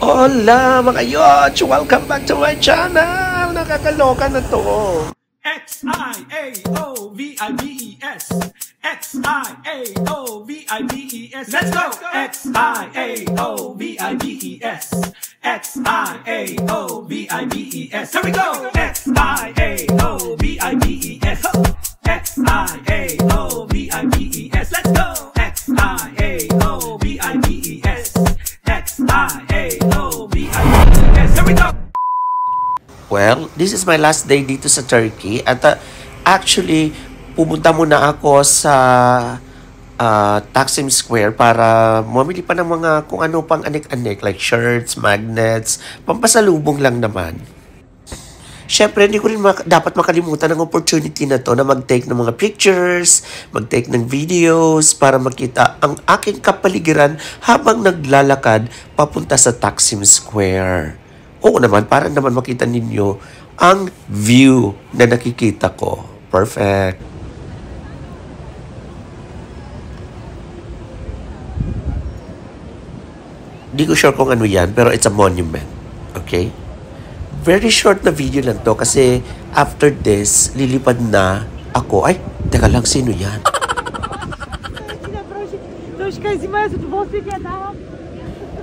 Hola mga yoch! Welcome back to my channel! Nakakaloka na to! X-I-A-O-V-I-B-E-S X-I-A-O-V-I-B-E-S Let's go! X-I-A-O-V-I-B-E-S X-I-A-O-V-I-B-E-S Here we go! X-I-A-O-V-I-B-E-S X-I-A-O-V-I-B-E-S Let's go! X-I-A-O-V-I-B-E-S X-I-A-O-V-I-B-E-S Here we go! Well, this is my last day dito sa Turkey at actually, pumunta muna ako sa Taksim Square para mamili pa ng mga kung ano pang anik-anik like shirts, magnets, pampasalubong lang naman. Siyempre, hindi ko rin dapat makalimutan ng opportunity na to na mag-take ng mga pictures, mag-take ng videos para makita ang aking kapaligiran habang naglalakad papunta sa Taksim Square. Oo naman, para naman makita ninyo ang view na nakikita ko. Perfect. Di ko sure kung ano yan, pero it's a monument. Okay? Very short na video lang to kasi after this, lilipad na ako. Ay, teka lang, sino yan?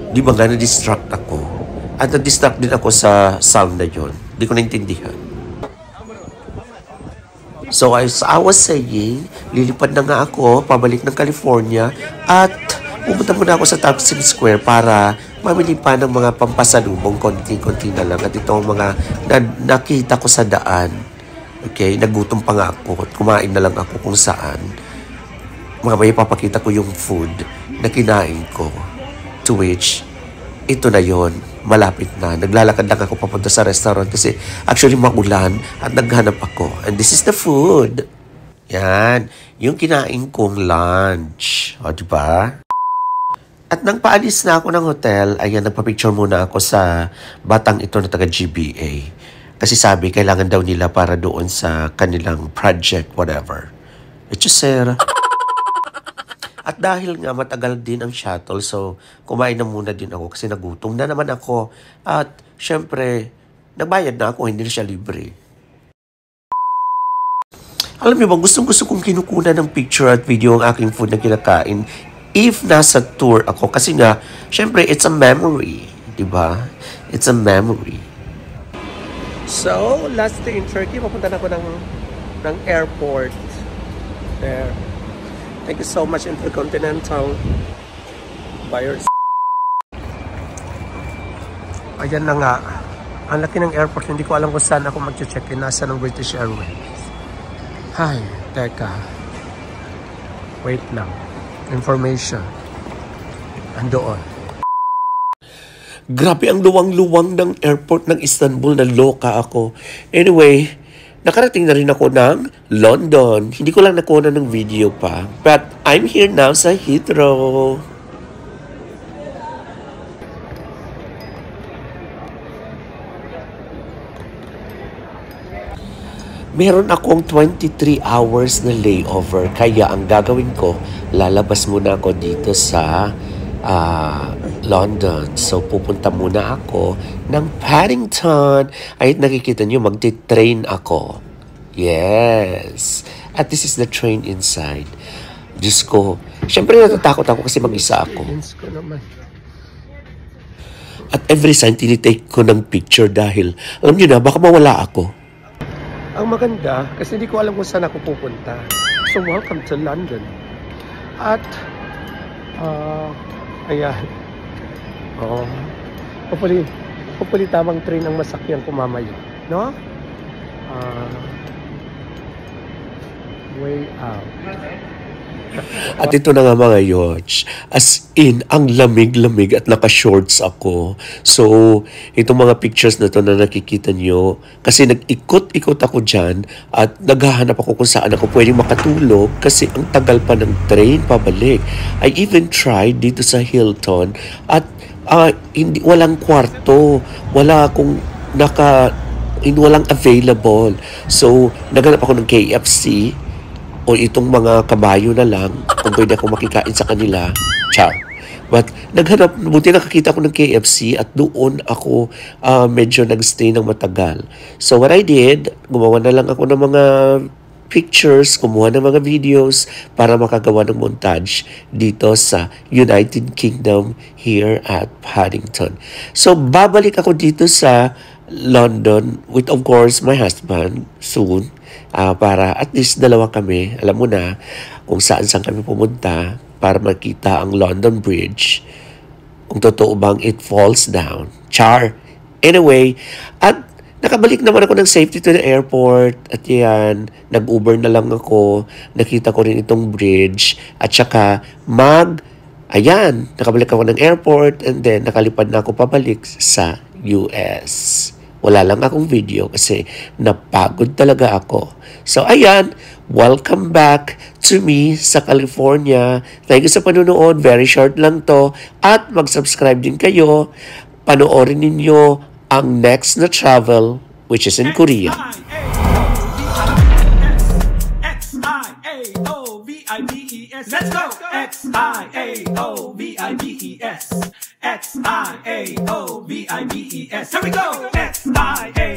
Di ba nga na-distract ako? At na-distract din ako sa sound na yun. Di ko naintindihan. So as I was saying, lilipad na nga ako, pabalik ng California, at pumunta muna ako sa Taksim Square para mamili pa ng mga pampasalubong, konti-konti na lang. At ito ang mga nakita ko sa daan. Okay, nagutom pa nga ako at kumain na lang ako kung saan. Mamaya papakita ko yung food na kinain ko. To which, ito na yon, malapit na. Naglalakad lang ako papunta sa restaurant kasi actually maulan at naghanap ako. And this is the food. Yan, yung kinain kong lunch. O, diba? At nang paalis na ako ng hotel, ayan, nagpa-picture muna ako sa batang ito na taga-GBA. Kasi sabi, kailangan daw nila para doon sa kanilang project, whatever. Sir. At dahil nga matagal din ang shuttle, so kumain na muna din ako kasi nagutom na naman ako. At syempre, nagbayad na ako, hindi na siya libre. Alam niyo ba, gustong-gusto kong kinukunan ng picture at video ang aking food na kinakain if nasa tour ako. Kasi nga, syempre, it's a memory. Diba? It's a memory. So, last day in Turkey, papunta na ako ng airport. There. Thank you so much, Intercontinental. Buyers. Ayan na nga. Ang laki ng airport. Hindi ko alam kung saan ako mag-check-in. Nasa ng British Airways. Hi, teka. Wait lang. Information. Andoon. Grabe ang luwang-luwang ng airport ng Istanbul. Naloka ako. Anyway, nakarating na rin ako ng London. Hindi ko lang nakuha ng video pa. But I'm here now sa Heathrow. Meron akong 23 hours na layover. Kaya ang gagawin ko, lalabas muna ako dito sa London. So, pupunta muna ako ng Paddington. Ay, nakikita nyo, magti-train ako. Yes. At this is the train inside. Diyos ko. Siyempre, natatakot ako kasi mag-isa ako. At every time, tinitake ko ng picture dahil, alam nyo na, baka mawala ako. Ang maganda, kasi hindi ko alam kung saan ako pupunta. So, welcome to London. At, ayan. Oh, hopefully tamang train ang masakyan ko mamaya, no? Way out. At ito na nga mga yoch, as in, ang lamig-lamig at naka-shorts ako. So, itong mga pictures na to na nakikita nyo, kasi nag-ikot-ikot ako dyan at naghahanap ako kung saan ako pwedeng makatulog kasi ang tagal pa ng train pabalik. I even tried dito sa Hilton at walang kwarto, walang available. So, naghanap ako ng KFC o itong mga kabayo na lang kung pwede ako makikain sa kanila. Ciao. But buti nakakita ko ng KFC at doon ako medyo nagstay ng matagal. So what I did, gumawa na lang ako ng mga pictures, kumuha ng mga videos para makagawa ng montage dito sa United Kingdom here at Paddington. So babalik ako dito sa London with of course my husband soon para at least dalawa kami, alam mo na kung saan kami pumunta para makita ang London Bridge. Kung totoo bang it falls down. Char! Anyway, at nakabalik naman ako ng safety to the airport at yan, nag-Uber na lang ako, nakita ko rin itong bridge at saka nakabalik ako ng airport and then nakalipad na ako pabalik sa US. Wala lang akong video kasi napagod talaga ako. So ayan, welcome back to me sa California. Thank you sa panunood, very short lang to at mag-subscribe din kayo. Panoorin ninyo ang next na travel, which is in Korea. X-I-A-O-V-I-B-E-S. Let's go! X-I-A-O-V-I-B-E-S. X-I-A-O-V-I-B-E-S. Here we go! X-I-A-O-V-I-B-E-S.